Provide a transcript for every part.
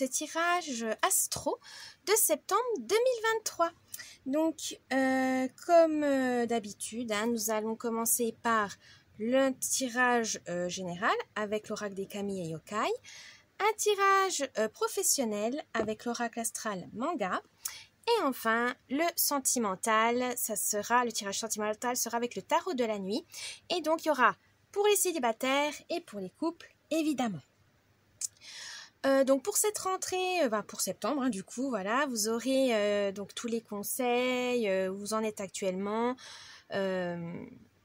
ce tirage astro de septembre 2023. Donc, comme d'habitude, nous allons commencer par le tirage général avec l'oracle des kami et yokai, un tirage professionnel avec l'oracle astral manga, et enfin le sentimental, le tirage sentimental sera avec le tarot de la nuit, et donc il y aura pour les célibataires et pour les couples évidemment. Donc pour cette rentrée, pour septembre, du coup, voilà, vous aurez donc tous les conseils, où vous en êtes actuellement,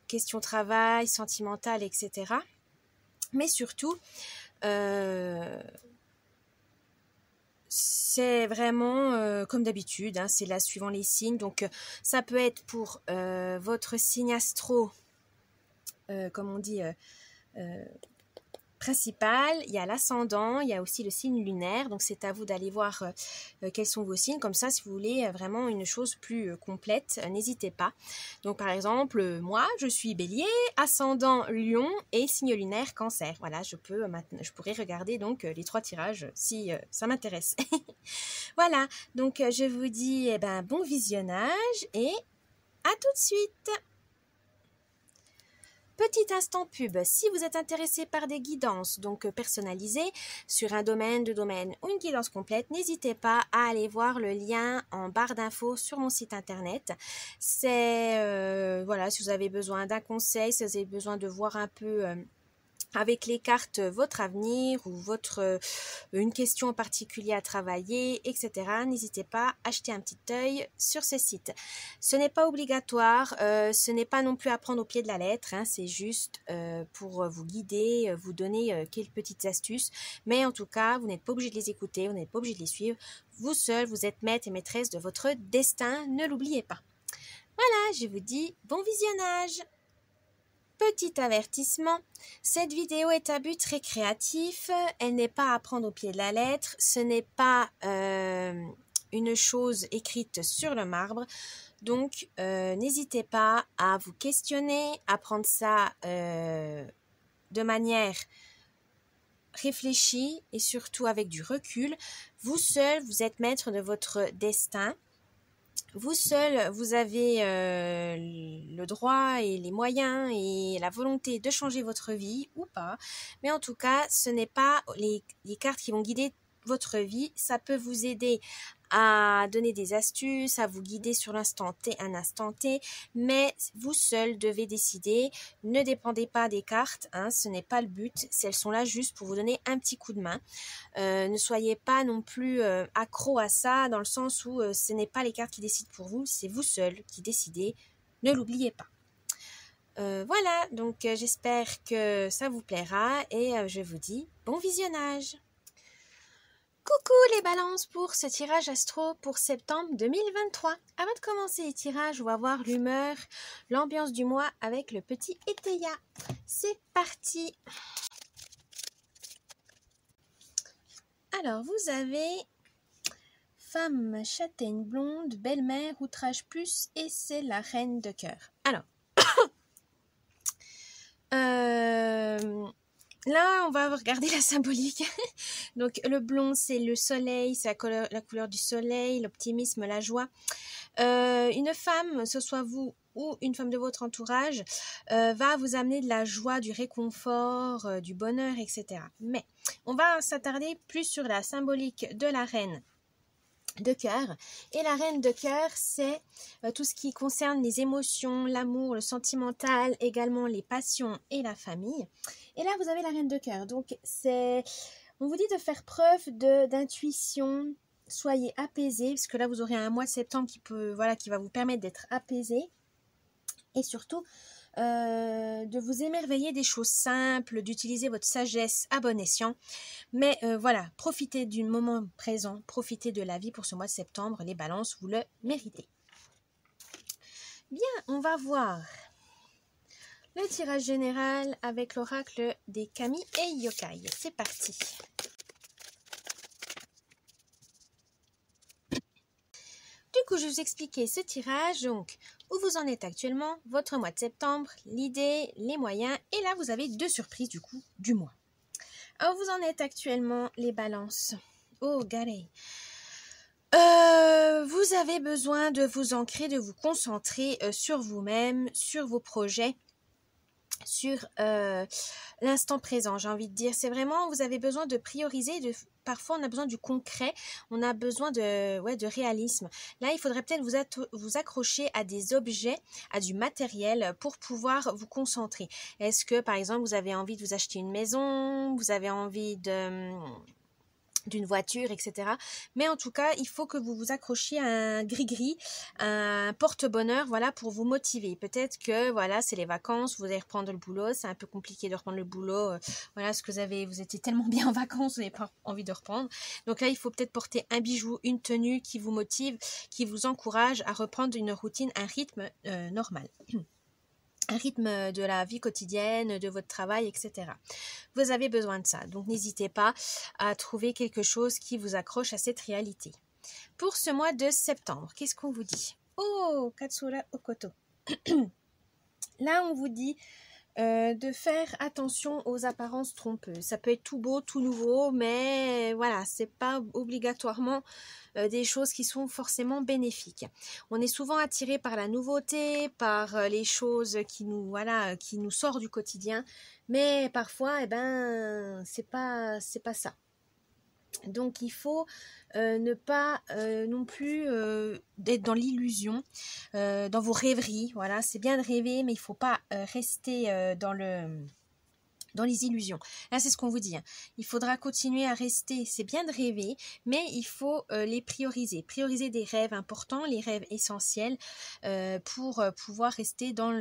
questions travail, sentimentales, etc. Mais surtout, c'est vraiment comme d'habitude, c'est là suivant les signes. Donc ça peut être pour votre signe astro, comme on dit, principal, il y a l'ascendant, il y a aussi le signe lunaire, donc c'est à vous d'aller voir quels sont vos signes, comme ça si vous voulez vraiment une chose plus complète, n'hésitez pas. Donc par exemple, moi je suis bélier, ascendant lion et signe lunaire cancer, voilà, je pourrais regarder donc les 3 tirages si ça m'intéresse. Voilà, donc je vous dis bon visionnage et à tout de suite. Petit instant pub, si vous êtes intéressé par des guidances donc personnalisées sur un domaine, 2 domaines ou une guidance complète, n'hésitez pas à aller voir le lien en barre d'infos sur mon site internet. C'est voilà, si vous avez besoin d'un conseil, si vous avez besoin de voir un peu avec les cartes votre avenir ou une question en particulier à travailler, etc. N'hésitez pas à jeter un petit œil sur ce site. Ce n'est pas obligatoire, ce n'est pas non plus à prendre au pied de la lettre, c'est juste pour vous guider, vous donner quelques petites astuces, mais en tout cas, vous n'êtes pas obligé de les écouter, vous n'êtes pas obligé de les suivre. Vous seul, vous êtes maître et maîtresse de votre destin, ne l'oubliez pas. Voilà, je vous dis bon visionnage. Petit avertissement, cette vidéo est à but récréatif, elle n'est pas à prendre au pied de la lettre, ce n'est pas une chose écrite sur le marbre, donc n'hésitez pas à vous questionner, à prendre ça de manière réfléchie et surtout avec du recul. Vous seul, vous êtes maître de votre destin. Vous seul, vous avez le droit et les moyens et la volonté de changer votre vie ou pas. Mais en tout cas, ce n'est pas les cartes qui vont guider votre vie. Ça peut vous aider à donner des astuces, à vous guider sur l'instant T, un instant T, mais vous seul devez décider. Ne dépendez pas des cartes, ce n'est pas le but, elles sont là juste pour vous donner un petit coup de main. Ne soyez pas non plus accro à ça, dans le sens où ce n'est pas les cartes qui décident pour vous, c'est vous seul qui décidez, ne l'oubliez pas. Voilà, donc j'espère que ça vous plaira et je vous dis bon visionnage. Coucou les balances pour ce tirage astro pour septembre 2023. Avant de commencer les tirages, on va voir l'humeur, l'ambiance du mois avec le petit Eteia. C'est parti. Alors, vous avez femme châtaigne blonde, belle-mère, outrage plus, et c'est la reine de cœur. Alors, là, on va regarder la symbolique. Donc, le blond, c'est le soleil, c'est la couleur du soleil, l'optimisme, la joie. Une femme, ce soit vous ou une femme de votre entourage, va vous amener de la joie, du réconfort, du bonheur, etc. Mais on va s'attarder plus sur la symbolique de la reine de cœur. Et la reine de cœur, c'est tout ce qui concerne les émotions, l'amour, le sentimental, également les passions et la famille. Et là, vous avez la reine de cœur. Donc, on vous dit de faire preuve d'intuition. Soyez apaisés, parce que là, vous aurez un mois de septembre qui va vous permettre d'être apaisés. Et surtout, de vous émerveiller des choses simples, d'utiliser votre sagesse à bon escient. Mais voilà, profitez du moment présent, profitez de la vie pour ce mois de septembre. Les balances, vous le méritez. Bien, on va voir le tirage général avec l'oracle des kami et yokai. C'est parti. Du coup, je vais vous expliquer ce tirage, donc où vous en êtes actuellement, votre mois de septembre, l'idée, les moyens, et là vous avez 2 surprises du coup du mois. Alors vous en êtes actuellement les balances. Oh, Gare. Vous avez besoin de vous ancrer, de vous concentrer sur vous-même, sur vos projets, sur l'instant présent, j'ai envie de dire. C'est vraiment, vous avez besoin de prioriser, parfois on a besoin du concret, on a besoin de réalisme. Là, il faudrait peut-être vous accrocher à des objets, à du matériel pour pouvoir vous concentrer. Est-ce que, par exemple, vous avez envie de vous acheter une maison, vous avez envie d'une voiture, etc. Mais en tout cas, il faut que vous vous accrochiez à un gris-gris, un porte-bonheur, voilà, pour vous motiver. Peut-être que, voilà, c'est les vacances, vous allez reprendre le boulot, c'est un peu compliqué de reprendre le boulot, voilà, parce que vous étiez tellement bien en vacances, vous n'avez pas envie de reprendre. Donc là, il faut peut-être porter un bijou, une tenue qui vous motive, qui vous encourage à reprendre une routine, un rythme normal. Un rythme de la vie quotidienne, de votre travail, etc. Vous avez besoin de ça, donc n'hésitez pas à trouver quelque chose qui vous accroche à cette réalité. Pour ce mois de septembre, qu'est-ce qu'on vous dit? Oh, Katsura Okoto. Là, on vous dit de faire attention aux apparences trompeuses. Ça peut être tout beau, tout nouveau, mais voilà, c'est pas obligatoirement des choses qui sont forcément bénéfiques. On est souvent attiré par la nouveauté, par les choses qui nous sortent du quotidien, mais parfois, c'est pas ça. Donc il faut ne pas non plus être dans l'illusion, dans vos rêveries. Voilà, c'est bien de rêver, mais il ne faut pas rester dans les illusions. Là, c'est ce qu'on vous dit. Il faudra continuer à rester. C'est bien de rêver, mais il faut les prioriser. Prioriser des rêves importants, les rêves essentiels, pour pouvoir rester dans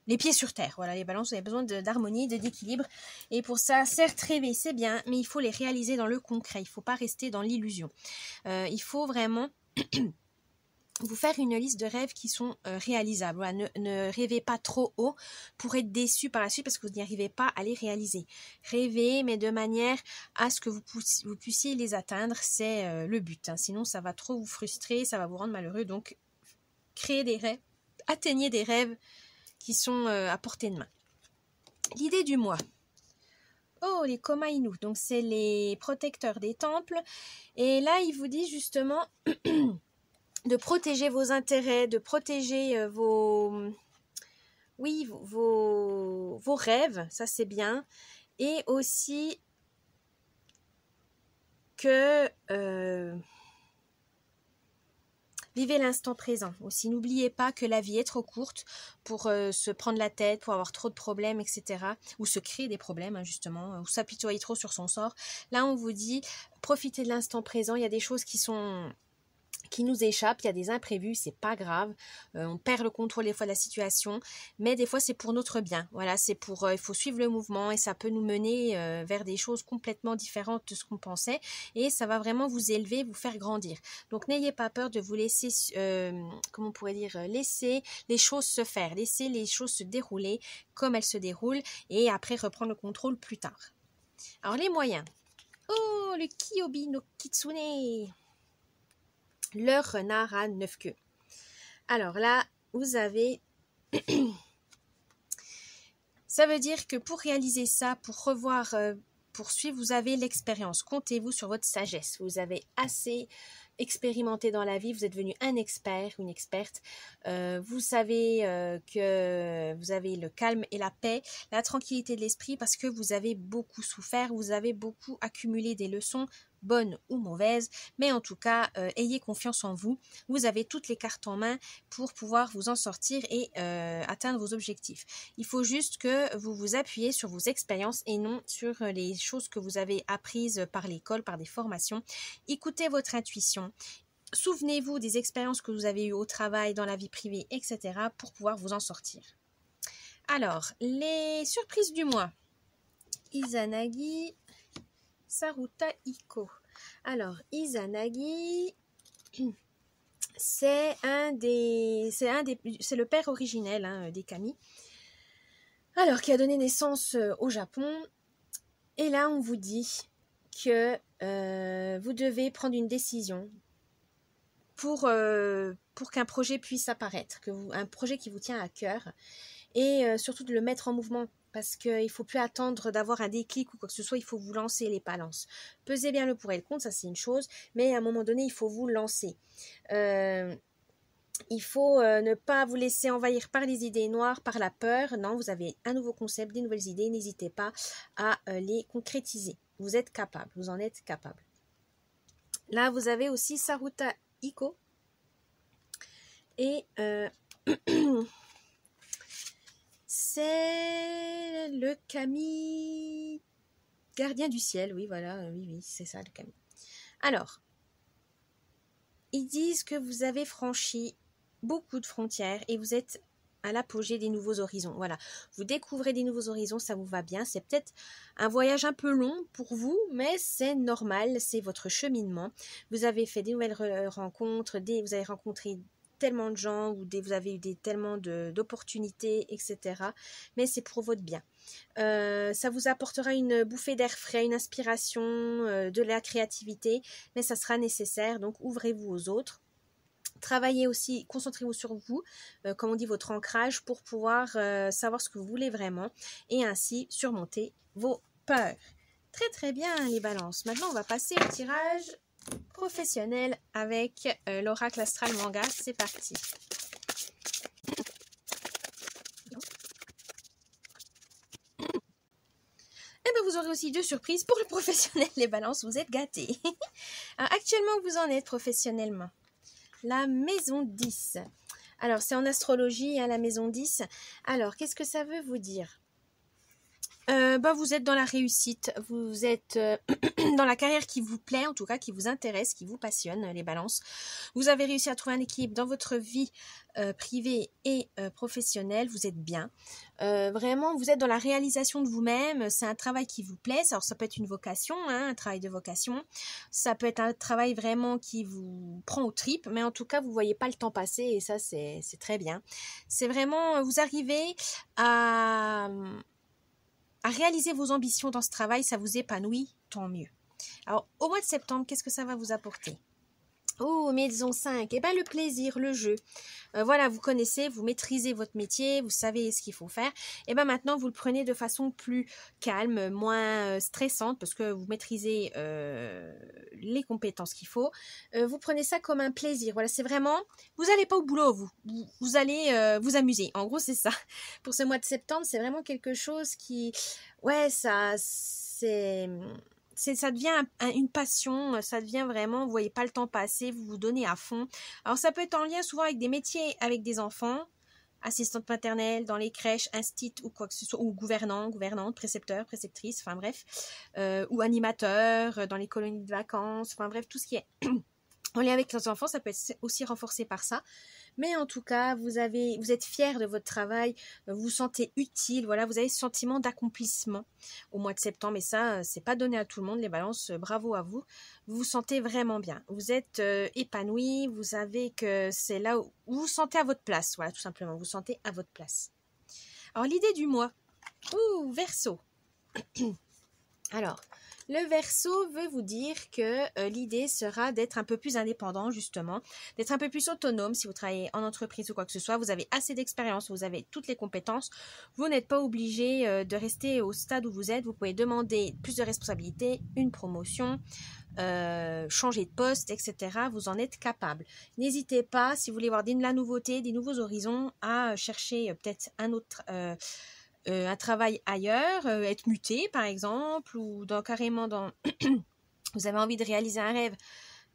les pieds sur terre. Voilà, les balances, vous avez besoin d'harmonie, d'équilibre. Et pour ça, certes, rêver, c'est bien, mais il faut les réaliser dans le concret. Il ne faut pas rester dans l'illusion. Il faut vraiment vous faire une liste de rêves qui sont réalisables. Voilà, ne rêvez pas trop haut pour être déçu par la suite parce que vous n'y arrivez pas à les réaliser. Rêvez, mais de manière à ce que vous puissiez les atteindre. C'est le but. Sinon, ça va trop vous frustrer, ça va vous rendre malheureux. Donc, créez des rêves, atteignez des rêves qui sont à portée de main. L'idée du mois. Oh, les Komainu, donc c'est les protecteurs des temples. Et là, il vous dit justement de protéger vos intérêts, de protéger vos rêves, ça c'est bien. Et aussi que vivez l'instant présent aussi. N'oubliez pas que la vie est trop courte pour se prendre la tête, pour avoir trop de problèmes, etc. Ou se créer des problèmes, justement, ou s'apitoyer trop sur son sort. Là, on vous dit, profitez de l'instant présent. Il y a des choses qui nous échappent, il y a des imprévus, c'est pas grave, on perd le contrôle des fois de la situation, mais des fois c'est pour notre bien, voilà, c'est pour, il faut suivre le mouvement et ça peut nous mener vers des choses complètement différentes de ce qu'on pensait et ça va vraiment vous élever, vous faire grandir. Donc n'ayez pas peur de vous laisser, comment on pourrait dire, laisser les choses se faire, laisser les choses se dérouler comme elles se déroulent et après reprendre le contrôle plus tard. Alors les moyens. Oh, le Kyobi no Kitsune, le renard à 9 queues. Alors là, vous avez... ça veut dire que pour réaliser ça, pour revoir, pour suivre, vous avez l'expérience. Comptez-vous sur votre sagesse. Vous avez assez expérimenté dans la vie, vous êtes devenu un expert, une experte. Vous savez que vous avez le calme et la paix, la tranquillité de l'esprit parce que vous avez beaucoup souffert, vous avez beaucoup accumulé des leçons, bonnes ou mauvaises, mais en tout cas, ayez confiance en vous. Vous avez toutes les cartes en main pour pouvoir vous en sortir et atteindre vos objectifs. Il faut juste que vous vous appuyez sur vos expériences et non sur les choses que vous avez apprises par l'école, par des formations. Écoutez votre intuition. Souvenez-vous des expériences que vous avez eues au travail, dans la vie privée, etc. pour pouvoir vous en sortir. Alors, les surprises du mois. Izanagi, Saruta Iko. Alors, Izanagi, c'est le père originel des kami. Alors, qui a donné naissance au Japon. Et là, on vous dit que vous devez prendre une décision pour qu'un projet puisse apparaître, un projet qui vous tient à cœur. et surtout de le mettre en mouvement. Parce qu'il ne faut plus attendre d'avoir un déclic ou quoi que ce soit, il faut vous lancer les balances. Pesez bien le pour et le contre, ça c'est une chose, mais à un moment donné, il faut vous lancer. Il faut ne pas vous laisser envahir par les idées noires, par la peur. Non, vous avez un nouveau concept, des nouvelles idées, n'hésitez pas à les concrétiser. Vous êtes capable, vous en êtes capable. Là, vous avez aussi Saruta Iko. Et c'est le Kami gardien du ciel. Oui, voilà, oui, c'est ça le Kami. Alors, ils disent que vous avez franchi beaucoup de frontières et vous êtes à l'apogée des nouveaux horizons. Voilà, vous découvrez des nouveaux horizons, ça vous va bien. C'est peut-être un voyage un peu long pour vous, mais c'est normal, c'est votre cheminement. Vous avez fait des nouvelles rencontres, vous avez rencontré tellement de gens, vous avez eu tellement d'opportunités, etc. Mais c'est pour votre bien. Ça vous apportera une bouffée d'air frais, une inspiration, de la créativité, mais ça sera nécessaire, donc ouvrez-vous aux autres. Travaillez aussi, concentrez-vous sur vous, comme on dit, votre ancrage, pour pouvoir savoir ce que vous voulez vraiment et ainsi surmonter vos peurs. Très très bien les balances. Maintenant on va passer au tirage professionnel avec l'oracle astral manga. C'est parti. Et bien vous aurez aussi 2 surprises pour le professionnel les balances, vous êtes gâtés. Alors, actuellement vous en êtes professionnellement. La maison 10. Alors, c'est en astrologie, hein, la maison 10. Alors, qu'est-ce que ça veut vous dire? Vous êtes dans la réussite, vous êtes dans la carrière qui vous plaît, en tout cas qui vous intéresse, qui vous passionne, les balances. Vous avez réussi à trouver un équilibre dans votre vie privée et professionnelle, vous êtes bien. Vraiment, vous êtes dans la réalisation de vous-même, c'est un travail qui vous plaît. Alors, ça peut être une vocation, hein, un travail de vocation. Ça peut être un travail vraiment qui vous prend aux tripes, mais en tout cas, vous ne voyez pas le temps passer et ça, c'est très bien. C'est vraiment, vous arrivez à réaliser vos ambitions dans ce travail, ça vous épanouit, tant mieux. Alors, au mois de septembre, qu'est-ce que ça va vous apporter? Oh, maison 5, eh bien le plaisir, le jeu. Voilà, vous connaissez, vous maîtrisez votre métier, vous savez ce qu'il faut faire. Et bien maintenant, vous le prenez de façon plus calme, moins stressante, parce que vous maîtrisez les compétences qu'il faut. Vous prenez ça comme un plaisir. Voilà, c'est vraiment, vous n'allez pas au boulot, vous allez vous amuser. En gros, c'est ça. Pour ce mois de septembre, c'est vraiment quelque chose qui, ouais, ça devient une passion, ça devient vraiment, vous voyez pas le temps passer, vous vous donnez à fond. Alors ça peut être en lien souvent avec des métiers avec des enfants, assistante maternelle, dans les crèches, instit ou quoi que ce soit, ou gouvernante, précepteur, préceptrice, enfin bref, ou animateur, dans les colonies de vacances, enfin bref, tout ce qui est en lien avec les enfants, ça peut être aussi renforcé par ça. Mais en tout cas, vous êtes fier de votre travail, vous vous sentez utile, voilà, vous avez ce sentiment d'accomplissement au mois de septembre. Et ça, c'est pas donné à tout le monde, les balances, bravo à vous. Vous vous sentez vraiment bien. Vous êtes épanoui, vous savez que c'est là où vous vous sentez à votre place, voilà, tout simplement, vous vous sentez à votre place. Alors, l'idée du mois. Ouh, Verseau. Alors, le Verseau veut vous dire que l'idée sera d'être un peu plus indépendant, justement, d'être un peu plus autonome si vous travaillez en entreprise ou quoi que ce soit. Vous avez assez d'expérience, vous avez toutes les compétences. Vous n'êtes pas obligé de rester au stade où vous êtes. Vous pouvez demander plus de responsabilités, une promotion, changer de poste, etc. Vous en êtes capable. N'hésitez pas, si vous voulez voir de la nouveauté, des nouveaux horizons, à chercher peut-être un travail ailleurs, être muté par exemple, ou carrément dans vous avez envie de réaliser un rêve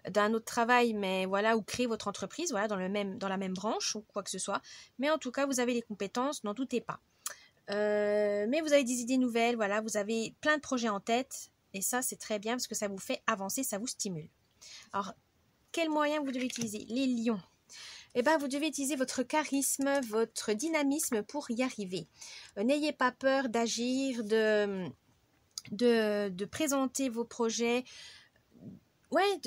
d'un autre travail, mais voilà, ou créer votre entreprise, voilà, dans la même branche ou quoi que ce soit. Mais en tout cas, vous avez les compétences, n'en doutez pas. Mais vous avez des idées nouvelles, voilà, vous avez plein de projets en tête, et ça c'est très bien parce que ça vous fait avancer, ça vous stimule. Alors, quels moyens vous devez utiliser? Les lions. Eh bien, vous devez utiliser votre charisme, votre dynamisme pour y arriver. N'ayez pas peur d'agir, de présenter vos projets. Ouais,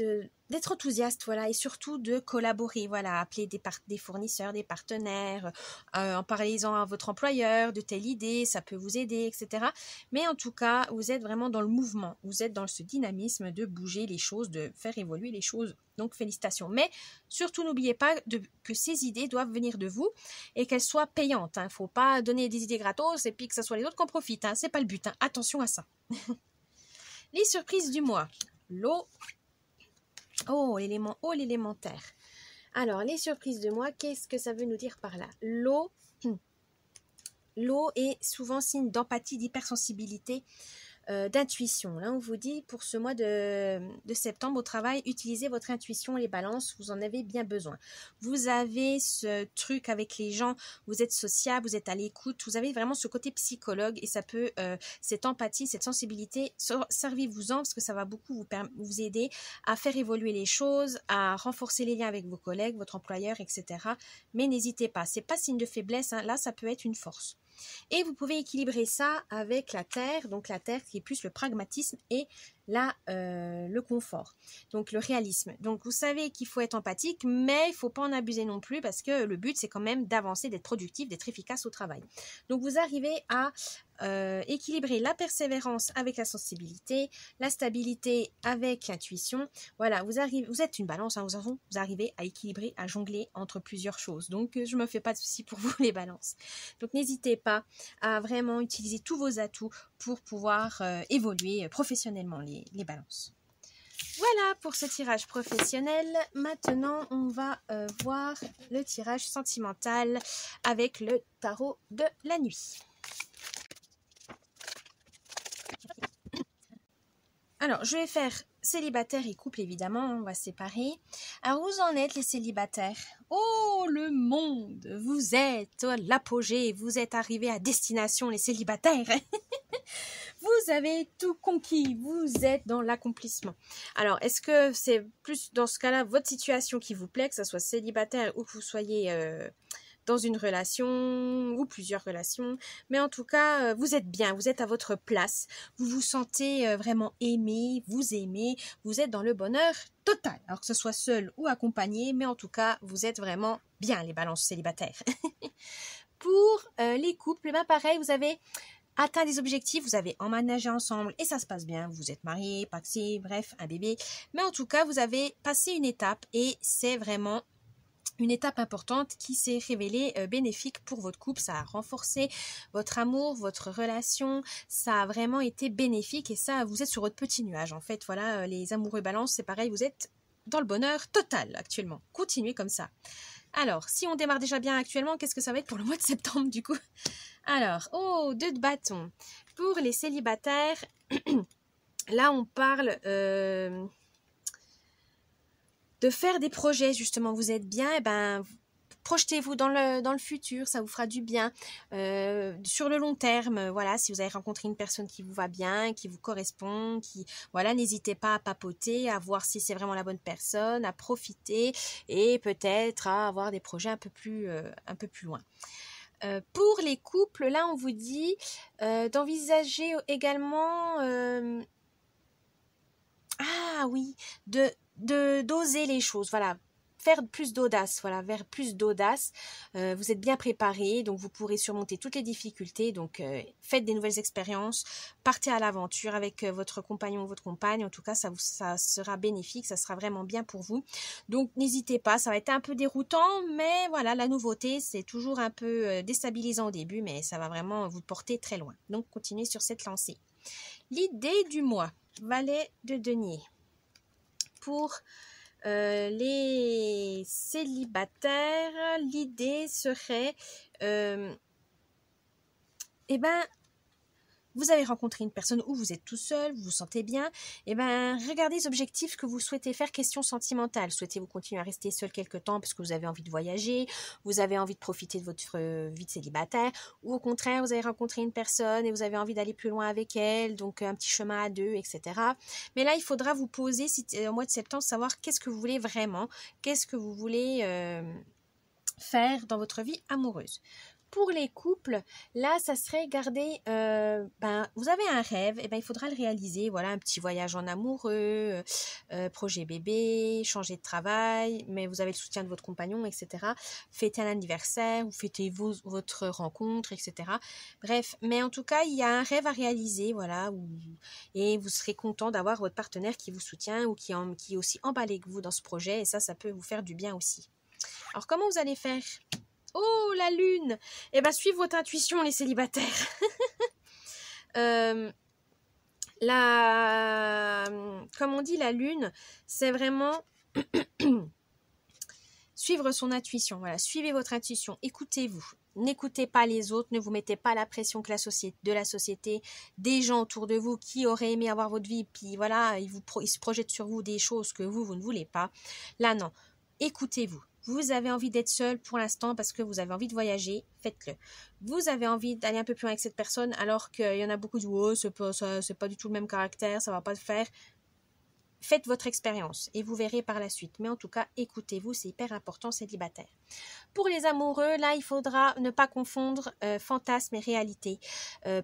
d'être enthousiaste, voilà, et surtout de collaborer, voilà, appeler des fournisseurs, des partenaires, en parlant à votre employeur de telle idée, ça peut vous aider, etc. Mais en tout cas, vous êtes vraiment dans le mouvement, vous êtes dans ce dynamisme de bouger les choses, de faire évoluer les choses, donc félicitations. Mais surtout, n'oubliez pas que ces idées doivent venir de vous et qu'elles soient payantes, hein. Faut pas donner des idées gratos et puis que ce soit les autres qui en profitent, hein. C'est pas le but, hein. Attention à ça. Les surprises du mois. L'eau. Oh, l'élément eau, l'élémentaire. Alors, les surprises de moi, qu'est-ce que ça veut nous dire par là? L'eau, l'eau est souvent signe d'empathie, d'hypersensibilité, d'intuition. Là, on vous dit, pour ce mois de septembre au travail, utilisez votre intuition, les balances, vous en avez bien besoin. Vous avez ce truc avec les gens, vous êtes sociable, vous êtes à l'écoute, vous avez vraiment ce côté psychologue et ça peut, cette empathie, cette sensibilité, servez-vous-en parce que ça va beaucoup vous aider à faire évoluer les choses, à renforcer les liens avec vos collègues, votre employeur, etc. Mais n'hésitez pas, c'est pas signe de faiblesse, hein. Là, ça peut être une force. Et vous pouvez équilibrer ça avec la terre, donc la terre qui est plus le pragmatisme et le confort, donc le réalisme. Donc vous savez qu'il faut être empathique, mais il ne faut pas en abuser non plus parce que le but c'est quand même d'avancer, d'être productif, d'être efficace au travail. Donc vous arrivez à équilibrer la persévérance avec la sensibilité, la stabilité avec l'intuition. Voilà, vous êtes une balance, hein, vous arrivez à équilibrer, à jongler entre plusieurs choses. Donc je ne me fais pas de soucis pour vous les balances. Donc n'hésitez pas à vraiment utiliser tous vos atouts pour pouvoir évoluer professionnellement les balances. Voilà pour ce tirage professionnel. Maintenant, on va voir le tirage sentimental avec le tarot de la nuit. Alors, je vais faire célibataire et couple, évidemment, on va séparer. Alors, où en êtes les célibataires? Oh, le monde! Vous êtes l'apogée, vous êtes arrivés à destination, les célibataires. Vous avez tout conquis, vous êtes dans l'accomplissement. Alors, est-ce que c'est plus dans ce cas-là votre situation qui vous plaît, que ce soit célibataire ou que vous soyez dans une relation ou plusieurs relations, mais en tout cas, vous êtes bien, vous êtes à votre place, vous vous sentez vraiment aimé, vous êtes dans le bonheur total, alors que ce soit seul ou accompagné, mais en tout cas, vous êtes vraiment bien, les balances célibataires. Pour les couples, ben pareil, vous avez atteint des objectifs, vous avez emménagé ensemble et ça se passe bien, vous êtes mariés, pacsés, bref, un bébé, mais en tout cas, vous avez passé une étape et c'est vraiment une étape importante qui s'est révélée bénéfique pour votre couple. Ça a renforcé votre amour, votre relation, ça a vraiment été bénéfique et ça, vous êtes sur votre petit nuage. En fait, voilà, les amoureux balance, c'est pareil, vous êtes dans le bonheur total actuellement. Continuez comme ça. Alors, si on démarre déjà bien actuellement, qu'est-ce que ça va être pour le mois de septembre du coup? Alors, oh, 2 de bâton. Pour les célibataires, là on parle de faire des projets justement. Vous êtes bien, et ben projetez-vous dans le futur, ça vous fera du bien. Sur le long terme, voilà, si vous avez rencontré une personne qui vous va bien, qui vous correspond, voilà, n'hésitez pas à papoter, à voir si c'est vraiment la bonne personne, à profiter et peut-être à avoir des projets un peu plus loin. Pour les couples, là, on vous dit d'envisager également, ah oui, d'oser les choses, voilà, faire plus d'audace, voilà, vers plus d'audace. Vous êtes bien préparés, donc vous pourrez surmonter toutes les difficultés. Donc, faites des nouvelles expériences, partez à l'aventure avec votre compagnon ou votre compagne. En tout cas, ça sera bénéfique, ça sera vraiment bien pour vous. Donc, n'hésitez pas, ça va être un peu déroutant, mais voilà, la nouveauté, c'est toujours un peu déstabilisant au début, mais ça va vraiment vous porter très loin. Donc, continuez sur cette lancée. L'idée du mois, valet de denier. Pour les célibataires, l'idée serait, vous avez rencontré une personne où vous êtes tout seul, vous vous sentez bien, regardez les objectifs que vous souhaitez faire, question sentimentale. Souhaitez-vous continuer à rester seul quelque temps parce que vous avez envie de voyager, vous avez envie de profiter de votre vie de célibataire, ou au contraire, vous avez rencontré une personne et vous avez envie d'aller plus loin avec elle, donc un petit chemin à deux, etc. Mais là, il faudra vous poser au mois de septembre, savoir qu'est-ce que vous voulez vraiment, qu'est-ce que vous voulez faire dans votre vie amoureuse. Pour les couples, là, ça serait garder, vous avez un rêve, et ben il faudra le réaliser. Voilà, un petit voyage en amoureux, projet bébé, changer de travail, mais vous avez le soutien de votre compagnon, etc. Fêter un anniversaire, ou fêter votre rencontre, etc. Bref, mais en tout cas, il y a un rêve à réaliser, voilà, et vous serez content d'avoir votre partenaire qui vous soutient ou qui est aussi emballé que vous dans ce projet, et ça peut vous faire du bien aussi. Alors, comment vous allez faire ? Oh, la lune! Eh bien, suivez votre intuition, les célibataires. Comme on dit, la lune, c'est vraiment suivre son intuition. Voilà, suivez votre intuition, écoutez-vous. N'écoutez pas les autres, ne vous mettez pas la pression que de la société, des gens autour de vous qui auraient aimé avoir votre vie, puis voilà, ils se projettent sur vous des choses que vous ne voulez pas. Là, non. Écoutez-vous. Vous avez envie d'être seul pour l'instant parce que vous avez envie de voyager, faites-le. Vous avez envie d'aller un peu plus loin avec cette personne alors qu'il y en a beaucoup qui disent « Oh, c'est pas du tout le même caractère, ça va pas le faire ». Faites votre expérience et vous verrez par la suite. Mais en tout cas, écoutez-vous, c'est hyper important, célibataire. Pour les amoureux, là, il faudra ne pas confondre fantasme et réalité.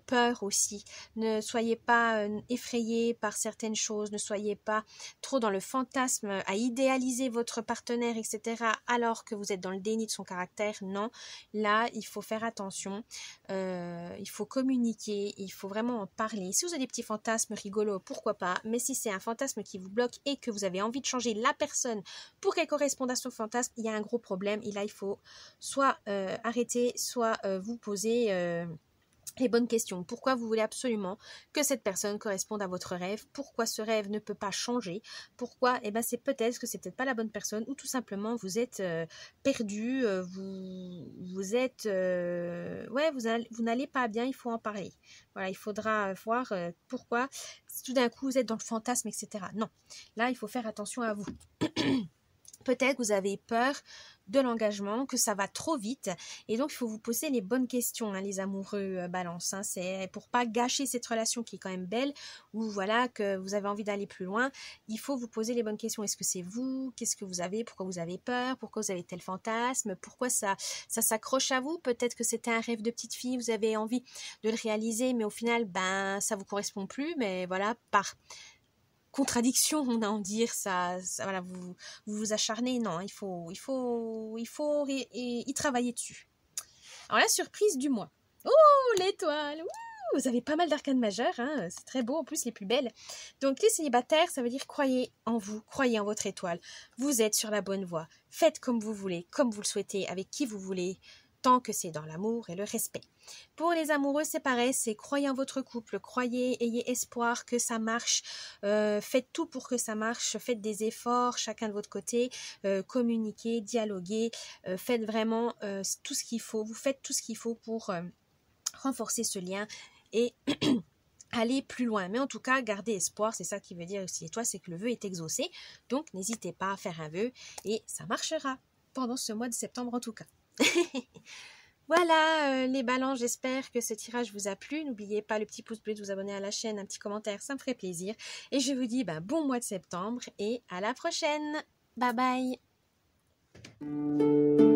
Peur aussi. Ne soyez pas effrayés par certaines choses. Ne soyez pas trop dans le fantasme, à idéaliser votre partenaire, etc. alors que vous êtes dans le déni de son caractère. Non, là, il faut faire attention. Il faut communiquer. Il faut vraiment en parler. Si vous avez des petits fantasmes rigolos, pourquoi pas. Mais si c'est un fantasme qui vous bloque et que vous avez envie de changer la personne pour qu'elle corresponde à ce fantasme, il y a un gros problème. Et là, il faut soit arrêter, soit vous poser les bonnes questions. Pourquoi vous voulez absolument que cette personne corresponde à votre rêve? Pourquoi ce rêve ne peut pas changer? Pourquoi? Eh ben, c'est peut-être que c'est peut-être pas la bonne personne, ou tout simplement vous êtes perdu, vous êtes vous n'allez pas bien, il faut en parler. Voilà, il faudra voir pourquoi tout d'un coup vous êtes dans le fantasme, etc. Non, là il faut faire attention à vous. Peut-être que vous avez peur de l'engagement, que ça va trop vite, et donc il faut vous poser les bonnes questions, hein, les amoureux balance, hein, c'est pour pas gâcher cette relation qui est quand même belle, ou voilà, que vous avez envie d'aller plus loin, il faut vous poser les bonnes questions. Est-ce que c'est vous? Qu'est-ce que vous avez? Pourquoi vous avez peur? Pourquoi vous avez tel fantasme? Pourquoi ça s'accroche à vous? Peut-être que c'était un rêve de petite fille, vous avez envie de le réaliser, mais au final, ça vous correspond plus, mais voilà, par contradiction, on a en dire, voilà, vous acharnez, non, il faut y travailler dessus. Alors la surprise du mois. Oh, l'étoile, vous avez pas mal d'arcanes majeures, hein, c'est très beau, en plus les plus belles. Donc les célibataires, ça veut dire croyez en vous, croyez en votre étoile. Vous êtes sur la bonne voie. Faites comme vous voulez, comme vous le souhaitez, avec qui vous voulez, tant que c'est dans l'amour et le respect. Pour les amoureux, c'est pareil, c'est croyez en votre couple, croyez, ayez espoir que ça marche, faites tout pour que ça marche, faites des efforts chacun de votre côté, communiquez, dialoguez, faites vraiment tout ce qu'il faut, vous faites tout ce qu'il faut pour renforcer ce lien et aller plus loin. Mais en tout cas, gardez espoir, c'est ça qui veut dire aussi l'étoile, c'est que le vœu est exaucé, donc n'hésitez pas à faire un vœu et ça marchera pendant ce mois de septembre en tout cas. Voilà les balances, j'espère que ce tirage vous a plu. N'oubliez pas le petit pouce bleu, de vous abonner à la chaîne, un petit commentaire, ça me ferait plaisir. Et je vous dis bon mois de septembre et à la prochaine. Bye bye.